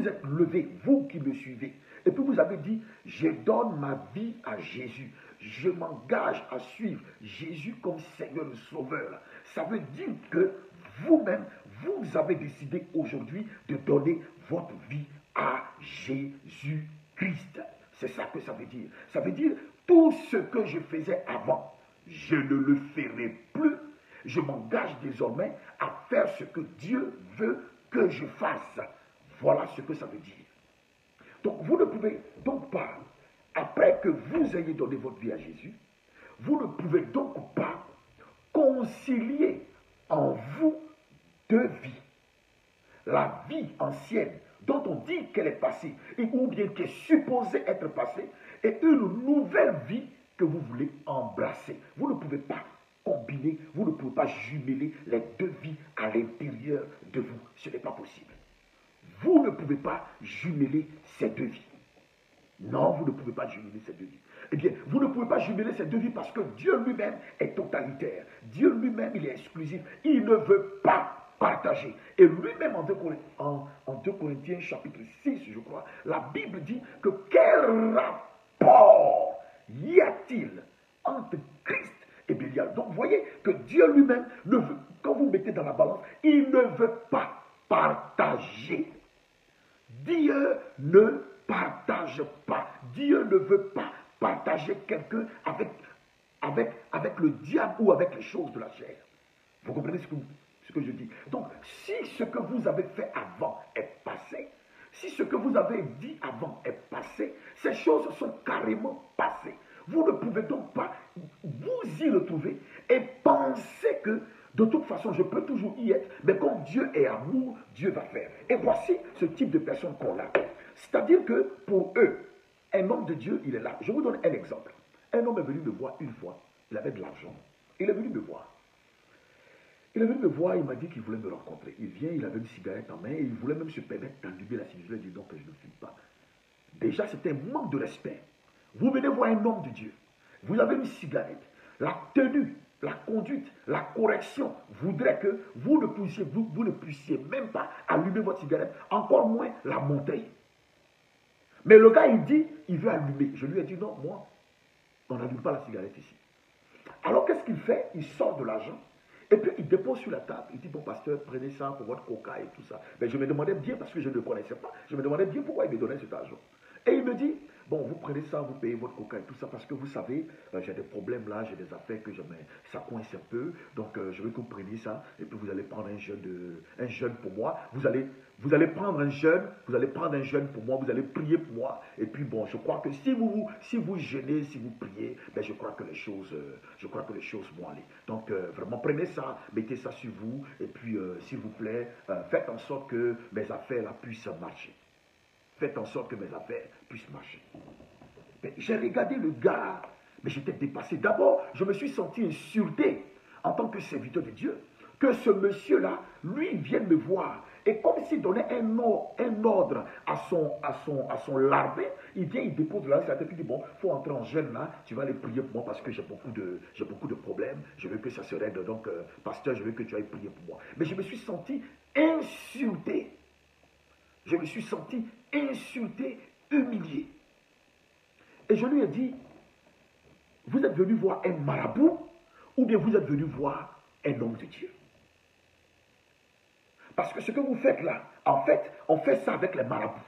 vous êtes levé, vous qui me suivez, et puis vous avez dit, je donne ma vie à Jésus, je m'engage à suivre Jésus comme Seigneur et Sauveur, ça veut dire que vous-même, vous avez décidé aujourd'hui de donner votre vie à Jésus-Christ. C'est ça que ça veut dire. Ça veut dire, tout ce que je faisais avant, je ne le ferai plus. Je m'engage désormais à faire ce que Dieu veut que je fasse. Voilà ce que ça veut dire. Donc vous ne pouvez donc pas, après que vous ayez donné votre vie à Jésus, vous ne pouvez donc pas concilier en vous deux vies. La vie ancienne dont on dit qu'elle est passée, ou bien qui est supposée être passée, et une nouvelle vie que vous voulez embrasser. Vous ne pouvez pas combiner, vous ne pouvez pas jumeler les deux vies à l'intérieur de vous. Ce n'est pas possible. Vous ne pouvez pas jumeler ces deux vies. Non, vous ne pouvez pas jumeler ces deux vies. Eh bien, vous ne pouvez pas jumeler ces deux vies parce que Dieu lui-même est totalitaire. Dieu lui-même, il est exclusif. Il ne veut pas partager. Et lui-même, en 2 Corinthiens chapitre 6, je crois, la Bible dit que quel rapport y a-t-il entre Christ et Bélial? Donc, vous voyez que Dieu lui-même, quand vous mettez dans la balance, il ne veut pas partager. Dieu ne partage pas. Dieu ne veut pas partager quelqu'un avec le diable ou avec les choses de la chair. Vous comprenez ce que je dis? Donc, si ce que vous avez fait avant est passé, si ce que vous avez dit avant est passé, ces choses sont carrément passées. Vous ne pouvez donc pas vous y retrouver et penser que de toute façon, je peux toujours y être, mais comme Dieu est amour, Dieu va faire. Et voici ce type de personnes qu'on a. C'est-à-dire que pour eux, un homme de Dieu, il est là. Je vous donne un exemple. Un homme est venu me voir une fois, il avait de l'argent. Il est venu me voir. Il est venu me voir, il m'a dit qu'il voulait me rencontrer. Il vient, il avait une cigarette en main et il voulait même se permettre d'allumer la cigarette. Je lui ai dit non, que je ne fume pas. Déjà, c'est un manque de respect. Vous venez voir un homme de Dieu. Vous avez une cigarette. La tenue, la conduite, la correction voudrait que vous ne puissiez même pas allumer votre cigarette, encore moins la monter. Mais le gars, il dit, il veut allumer. Je lui ai dit non, moi, on n'allume pas la cigarette ici. Alors, qu'est-ce qu'il fait? Il sort de l'argent. Et puis, il dépose sur la table. Il dit, bon, pasteur, prenez ça pour votre coca et tout ça. Mais je me demandais bien, parce que je ne le connaissais pas, je me demandais bien pourquoi il me donnait cet argent. Et il me dit, bon, vous prenez ça, vous payez votre coca et tout ça, parce que vous savez, j'ai des problèmes là, j'ai des affaires que ça coince un peu. Donc, je veux que vous preniez ça. Et puis, vous allez prendre un jeûne pour moi. Vous allez prendre un jeûne pour moi. Vous allez prier pour moi. Et puis, bon, je crois que si vous jeûnez, si vous priez, ben, je crois que les choses vont aller. Donc, vraiment, prenez ça, mettez ça sur vous. Et puis, s'il vous plaît, faites en sorte que mes affaires là puissent marcher. Faites en sorte que mes affaires puissent marcher. J'ai regardé le gars, mais j'étais dépassé. D'abord, je me suis senti insulté en tant que serviteur de Dieu. Que ce monsieur-là, lui, vienne me voir. Et comme s'il donnait un ordre à son larbin, il vient, il dépose de l'argent, et puis il dit, bon, il faut entrer en jeûne là, tu vas aller prier pour moi parce que j'ai beaucoup de problèmes, je veux que ça se règle, donc, pasteur, je veux que tu ailles prier pour moi. Mais je me suis senti insulté. Je me suis senti insulté, humilié. Et je lui ai dit, vous êtes venu voir un marabout ou bien vous êtes venu voir un homme de Dieu? Parce que ce que vous faites là, en fait, on fait ça avec les marabouts.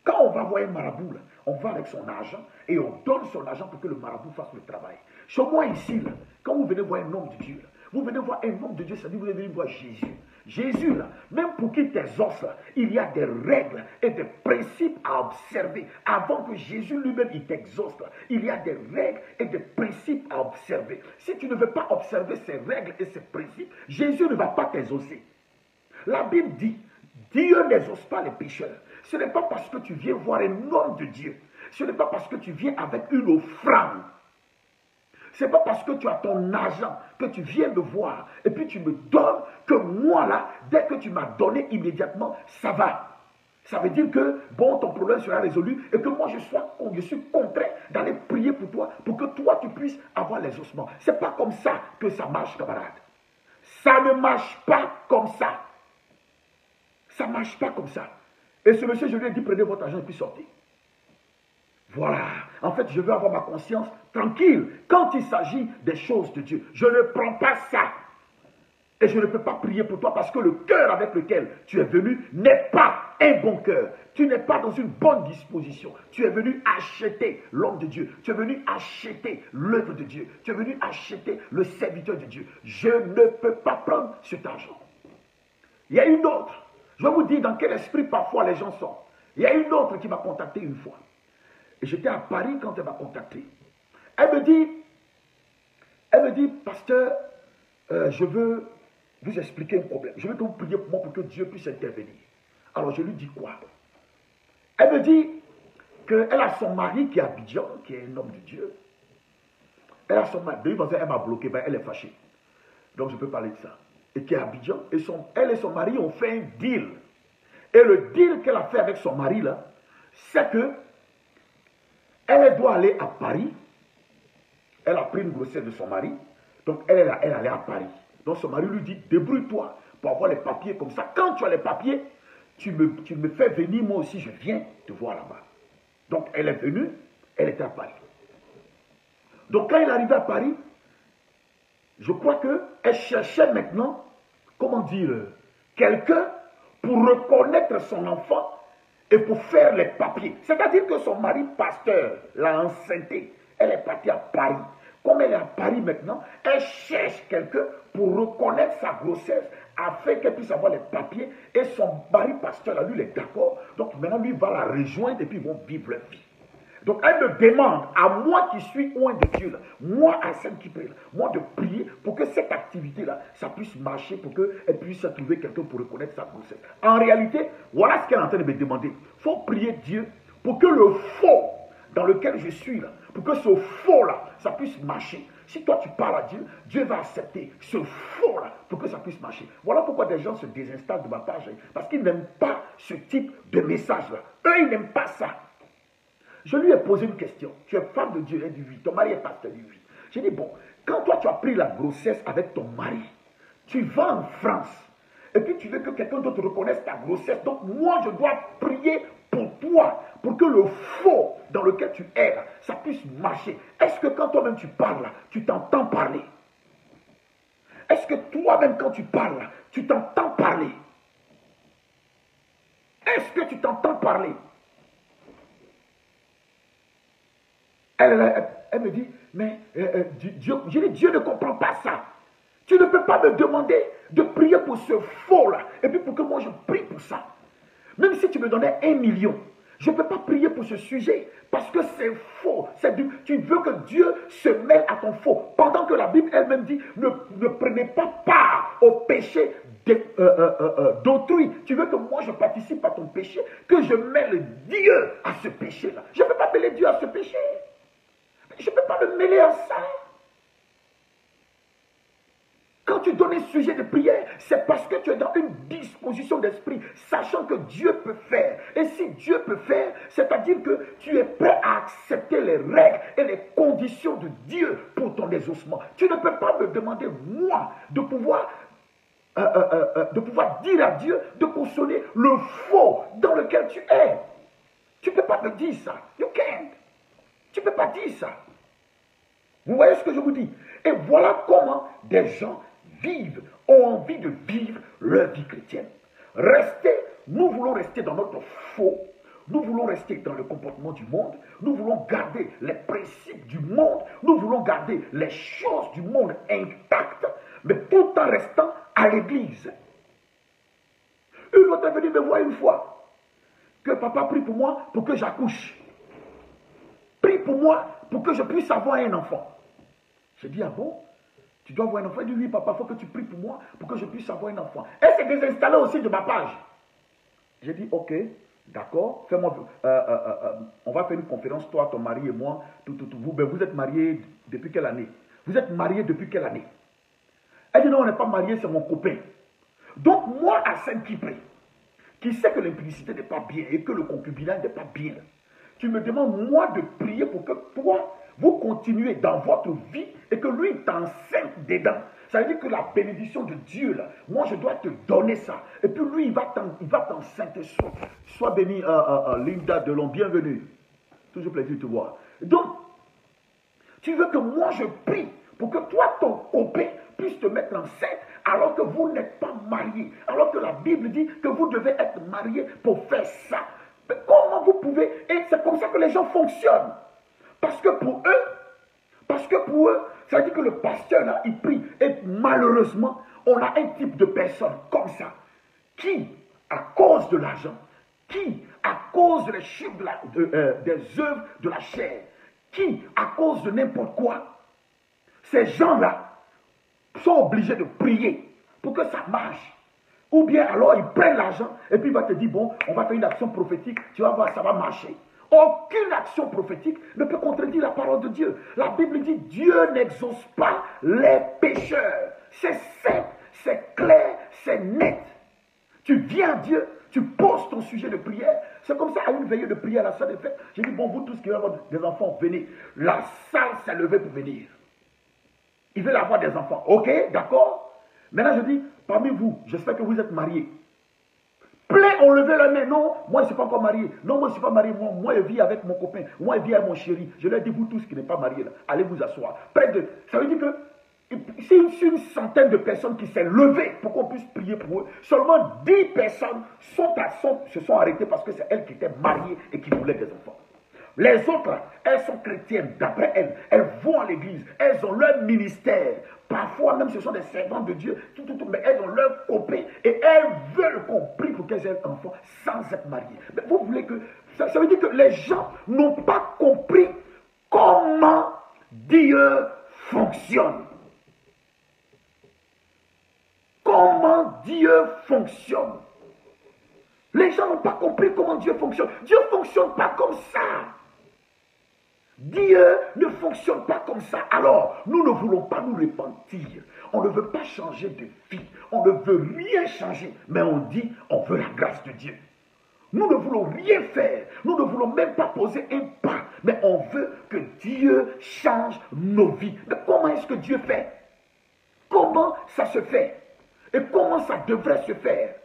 Quand on va voir un marabout, là, on va avec son argent et on donne son argent pour que le marabout fasse le travail. Chez moi ici, là, quand vous venez voir un homme de Dieu, là, vous venez voir un homme de Dieu, c'est-à-dire que vous venez voir Jésus. Jésus, là, même pour qu'il t'exauce, il y a des règles et des principes à observer. Avant que Jésus lui-même il t'exauce, il y a des règles et des principes à observer. Si tu ne veux pas observer ces règles et ces principes, Jésus ne va pas t'exaucer. La Bible dit, Dieu n'exauce pas les pécheurs. Ce n'est pas parce que tu viens voir un homme de Dieu. Ce n'est pas parce que tu viens avec une offrande. Ce n'est pas parce que tu as ton argent que tu viens me voir et puis tu me donnes que moi là, dès que tu m'as donné immédiatement, ça va. Ça veut dire que, bon, ton problème sera résolu et que moi je suis contraint d'aller prier pour toi pour que toi tu puisses avoir les ossements. Ce n'est pas comme ça que ça marche, camarade. Ça ne marche pas comme ça. Ça ne marche pas comme ça. Et ce monsieur, je lui ai dit, prenez votre argent et puis sortez. Voilà. En fait, je veux avoir ma conscience tranquille quand il s'agit des choses de Dieu. Je ne prends pas ça. Et je ne peux pas prier pour toi parce que le cœur avec lequel tu es venu n'est pas un bon cœur. Tu n'es pas dans une bonne disposition. Tu es venu acheter l'homme de Dieu. Tu es venu acheter l'œuvre de Dieu. Tu es venu acheter le serviteur de Dieu. Je ne peux pas prendre cet argent. Il y a une autre. Je vais vous dire dans quel esprit parfois les gens sont. Il y a une autre qui m'a contacté une fois. Et j'étais à Paris quand elle m'a contacté. Elle me dit, pasteur, je veux vous expliquer un problème. Je veux que vous priez pour moi pour que Dieu puisse intervenir. Alors je lui dis quoi? Elle me dit qu'elle a son mari qui est à Abidjan, qui est un homme de Dieu. Elle a son mari, elle m'a bloqué, ben elle est fâchée. Donc je peux parler de ça. Et qui est à Abidjan, et elle et son mari ont fait un deal. Et le deal qu'elle a fait avec son mari là, c'est que elle doit aller à Paris. Elle a pris une grossesse de son mari. Donc elle allait à Paris. Donc son mari lui dit, débrouille-toi pour avoir les papiers comme ça. Quand tu as les papiers, tu me fais venir, moi aussi je viens te voir là-bas. Donc elle est venue, elle était à Paris. Donc quand elle est arrivée à Paris, je crois qu'elle cherchait maintenant, comment dire, quelqu'un pour reconnaître son enfant et pour faire les papiers. C'est-à-dire que son mari pasteur l'a enceinté. Elle est partie à Paris. Comme elle est à Paris maintenant, elle cherche quelqu'un pour reconnaître sa grossesse afin qu'elle puisse avoir les papiers. Et son mari pasteur, là, lui, il est d'accord. Donc maintenant, lui, va la rejoindre et puis ils vont vivre leur vie. Donc elle me demande, à moi qui suis loin de Dieu, là, moi à Saint-Kipré, moi de prier pour que cette activité-là, ça puisse marcher, pour qu'elle puisse trouver quelqu'un pour reconnaître sa grossesse. En réalité, voilà ce qu'elle est en train de me demander. Il faut prier Dieu pour que le faux dans lequel je suis là, pour que ce faux-là, ça puisse marcher. Si toi tu parles à Dieu, Dieu va accepter ce faux-là pour que ça puisse marcher. Voilà pourquoi des gens se désinstallent de ma page, parce qu'ils n'aiment pas ce type de message-là. Eux, ils n'aiment pas ça. Je lui ai posé une question. Tu es femme de Dieu, elle dit oui. Ton mari est pasteur, elle dit oui. J'ai dit bon, quand toi tu as pris la grossesse avec ton mari, tu vas en France, et puis tu veux que quelqu'un d'autre reconnaisse ta grossesse. Donc moi je dois prier pour toi, pour que le faux dans lequel tu es là, ça puisse marcher. Est-ce que quand toi-même tu parles là, tu t'entends parler? Est-ce que toi-même quand tu parles là, tu t'entends parler? Est-ce que tu t'entends parler? Elle me dit, mais Dieu ne comprend pas ça. Tu ne peux pas me demander de prier pour ce faux-là, et puis pour que moi je prie pour ça. Même si tu me donnais 1 million, je ne peux pas prier pour ce sujet, parce que c'est faux. Tu veux que Dieu se mêle à ton faux. Pendant que la Bible elle-même dit, ne prenez pas part au péché d'autrui. Tu veux que moi je participe à ton péché, que je mêle Dieu à ce péché-là. Je ne peux pas mêler Dieu à ce péché. Je ne peux pas me mêler à ça. Quand tu donnes un sujet de prière, c'est parce que tu es dans une disposition d'esprit, sachant que Dieu peut faire. Et si Dieu peut faire, c'est-à-dire que tu es prêt à accepter les règles et les conditions de Dieu pour ton exaucement. Tu ne peux pas me demander, moi, de pouvoir dire à Dieu de consommer le faux dans lequel tu es. Tu ne peux pas me dire ça. You can't. Tu ne peux pas dire ça. Vous voyez ce que je vous dis? Et voilà comment des gens ont envie de vivre leur vie chrétienne. Nous voulons rester dans notre faux, nous voulons rester dans le comportement du monde, nous voulons garder les principes du monde, nous voulons garder les choses du monde intactes, mais tout en restant à l'église. Une autre est venue me voir une fois, que papa prie pour moi pour que j'accouche. Prie pour moi pour que je puisse avoir un enfant. J'ai dit, ah bon? Tu dois avoir un enfant? Il dit, oui, papa, il faut que tu pries pour moi pour que je puisse avoir un enfant. Elle s'est désinstallée aussi de ma page. J'ai dit, ok, d'accord, on va faire une conférence, toi, ton mari et moi. Vous êtes mariés depuis quelle année? Vous êtes mariés depuis quelle année? Elle dit, non, on n'est pas mariés, c'est mon copain. Donc, moi, à Saint-Kipré, qui sait que l'impudicité n'est pas bien et que le concubinage n'est pas bien, tu me demandes, moi, de prier pour que toi, vous continuez dans votre vie et que lui t'enseigne dedans. Ça veut dire que la bénédiction de Dieu, là, moi je dois te donner ça. Et puis lui, il va t'enceintrer. Sois béni, Linda Delon, bienvenue. Toujours plaisir de te voir. Donc, tu veux que moi je prie pour que toi, ton copain, puisse te mettre enceinte alors que vous n'êtes pas mariés. Alors que la Bible dit que vous devez être mariés pour faire ça. Mais comment vous pouvez? Et c'est comme ça que les gens fonctionnent. Parce que pour eux, ça veut dire que le pasteur là, il prie. Et malheureusement, on a un type de personne comme ça, qui, à cause de l'argent, qui, à cause des chiffres des œuvres de la chair, qui, à cause de n'importe quoi, ces gens-là sont obligés de prier pour que ça marche. Ou bien alors ils prennent l'argent et puis il va te dire, bon, on va faire une action prophétique, tu vas voir, ça va marcher. Aucune action prophétique ne peut contredire la parole de Dieu. La Bible dit, Dieu n'exauce pas les pécheurs. C'est simple, c'est clair, c'est net. Tu viens à Dieu, tu poses ton sujet de prière. C'est comme ça, à une veillée de prière à la salle des fêtes. J'ai dit, bon, vous tous qui veulent avoir des enfants, venez. La salle s'est levée pour venir. Ils veulent avoir des enfants. Ok, d'accord. Maintenant, je dis, parmi vous, j'espère que vous êtes mariés. Plein ont levé la main. Non, moi je ne suis pas encore marié. Non, moi je ne suis pas marié. Moi je vis avec mon copain. Moi je vis avec mon chéri. Je leur dis, vous tous qui n'êtes pas mariés, là, allez vous asseoir. Ça veut dire que c'est une centaine de personnes qui s'est levée pour qu'on puisse prier pour eux. Seulement 10 personnes se sont arrêtées parce que c'est elles qui étaient mariées et qui voulaient des enfants. Les autres, elles sont chrétiennes. D'après elles, elles vont à l'église. Elles ont leur ministère. Parfois même, ce sont des servantes de Dieu. Mais elles ont leur copain. Et elles veulent qu'on prie pour qu'elles aient un enfant sans être mariées. Mais vous voulez que... Ça veut dire que les gens n'ont pas compris comment Dieu fonctionne. Comment Dieu fonctionne. Les gens n'ont pas compris comment Dieu fonctionne. Dieu ne fonctionne pas comme ça. Dieu ne fonctionne pas comme ça. Alors, nous ne voulons pas nous repentir. On ne veut pas changer de vie. On ne veut rien changer. Mais on dit, on veut la grâce de Dieu. Nous ne voulons rien faire. Nous ne voulons même pas poser un pas. Mais on veut que Dieu change nos vies. Mais comment est-ce que Dieu fait? Comment ça se fait? Et comment ça devrait se faire?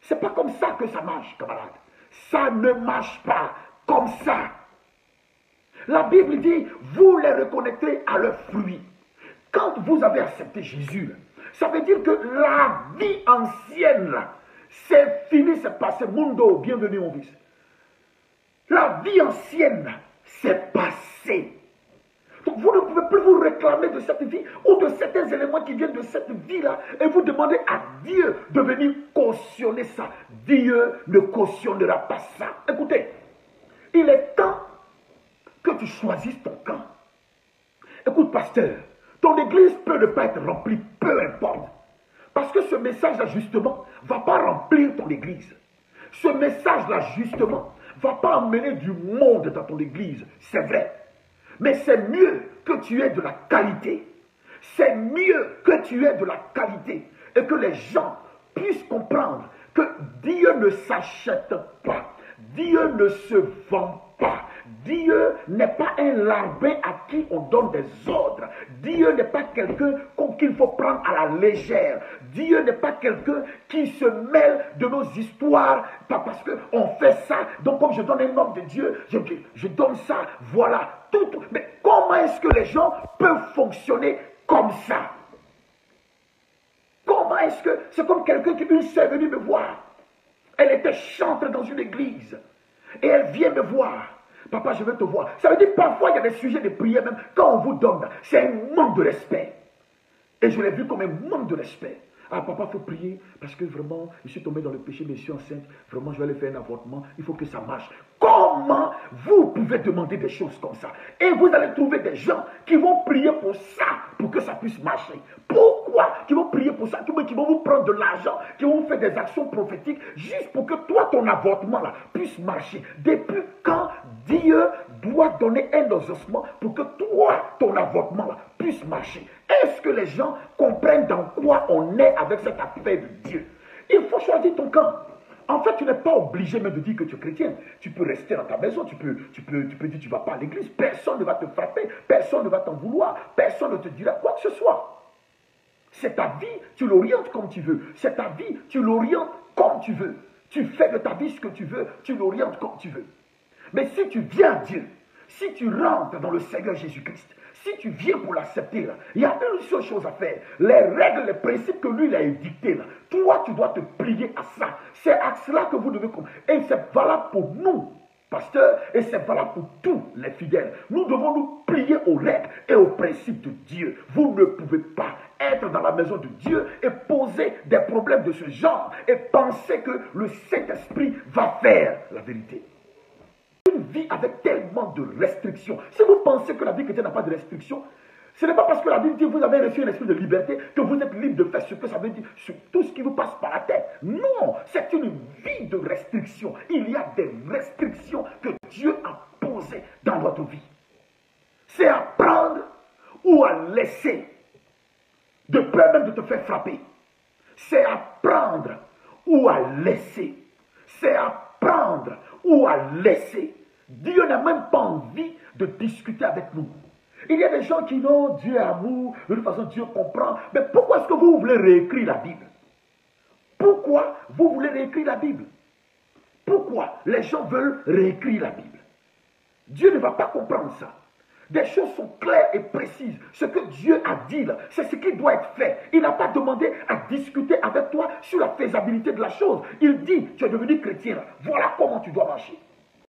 C'est pas comme ça que ça marche, camarade. Ça ne marche pas comme ça. La Bible dit, vous les reconnaîtrez à leurs fruits. Quand vous avez accepté Jésus, ça veut dire que la vie ancienne, c'est fini, c'est passé. Mundo, bienvenue mon fils. La vie ancienne, c'est passé. Donc vous ne pouvez plus vous réclamer de cette vie ou de certains éléments qui viennent de cette vie-là et vous demandez à Dieu de venir cautionner ça. Dieu ne cautionnera pas ça. Écoutez, il est temps que tu choisisses ton camp. Écoute, pasteur, ton église peut ne pas être remplie, peu importe. Parce que ce message-là, justement, ne va pas remplir ton église. Ce message-là, justement, ne va pas emmener du monde dans ton église. C'est vrai. Mais c'est mieux que tu aies de la qualité. C'est mieux que tu aies de la qualité. Et que les gens puissent comprendre que Dieu ne s'achète pas. Dieu ne se vend pas. Dieu n'est pas un larbin à qui on donne des ordres. Dieu n'est pas quelqu'un qu'il faut prendre à la légère. Dieu n'est pas quelqu'un qui se mêle de nos histoires parce qu'on fait ça. Donc comme je donne un ordre de Dieu, je donne ça, voilà. Tout. Mais comment est-ce que les gens peuvent fonctionner comme ça? Comment est-ce que... C'est comme quelqu'un qui une soeur est venue me voir. Elle était chantre dans une église. Et elle vient me voir. Papa, je veux te voir. Ça veut dire parfois il y a des sujets de prière même. Quand on vous donne, c'est un manque de respect. Et je l'ai vu comme un manque de respect. Ah, papa, il faut prier parce que vraiment, je suis tombé dans le péché, mais je suis enceinte. Vraiment, je vais aller faire un avortement. Il faut que ça marche. Comment vous pouvez demander des choses comme ça? Et vous allez trouver des gens qui vont prier pour ça, pour que ça puisse marcher. Pourquoi? Qui vont prier pour ça, qui vont vous prendre de l'argent, qui vont vous faire des actions prophétiques, juste pour que toi, ton avortement là, puisse marcher. Depuis quand Dieu doit donner un exaucement pour que toi, ton avortement là, puisse marcher? Est-ce que les gens comprennent dans quoi on est avec cette affaire de Dieu? Il faut choisir ton camp. En fait, tu n'es pas obligé même de dire que tu es chrétien. Tu peux rester dans ta maison, tu peux dire que tu ne vas pas à l'église. Personne ne va te frapper, personne ne va t'en vouloir, personne ne te dira quoi que ce soit. C'est ta vie, tu l'orientes comme tu veux. C'est ta vie, tu l'orientes comme tu veux. Tu fais de ta vie ce que tu veux, tu l'orientes comme tu veux. Mais si tu viens à Dieu, si tu rentres dans le Seigneur Jésus-Christ, si tu viens pour l'accepter, il y a une seule chose à faire. Les règles, les principes que lui il a édictés, toi tu dois te plier à ça. C'est à cela que vous devez comprendre. Et c'est valable pour nous, pasteurs, et c'est valable pour tous les fidèles. Nous devons nous plier aux règles et aux principes de Dieu. Vous ne pouvez pas être dans la maison de Dieu et poser des problèmes de ce genre et penser que le Saint-Esprit va faire la vérité. Une vie avec tellement de restrictions. Si vous pensez que la vie chrétienne n'a pas de restrictions, ce n'est pas parce que la Bible dit que vous avez reçu un esprit de liberté que vous êtes libre de faire ce que ça veut dire sur tout ce qui vous passe par la tête. Non, c'est une vie de restrictions. Il y a des restrictions que Dieu a posées dans votre vie. C'est à prendre ou à laisser, de peur même de te faire frapper. C'est à prendre ou à laisser. C'est à prendre ou à laisser. Dieu n'a même pas envie de discuter avec nous. Il y a des gens qui n'ont Dieu est amour, de toute façon Dieu comprend. Mais pourquoi est-ce que vous voulez réécrire la Bible? Pourquoi vous voulez réécrire la Bible? Pourquoi les gens veulent réécrire la Bible? Dieu ne va pas comprendre ça. Des choses sont claires et précises. Ce que Dieu a dit là, c'est ce qui doit être fait. Il n'a pas demandé à discuter avec toi sur la faisabilité de la chose. Il dit, tu es devenu chrétien, voilà comment tu dois marcher.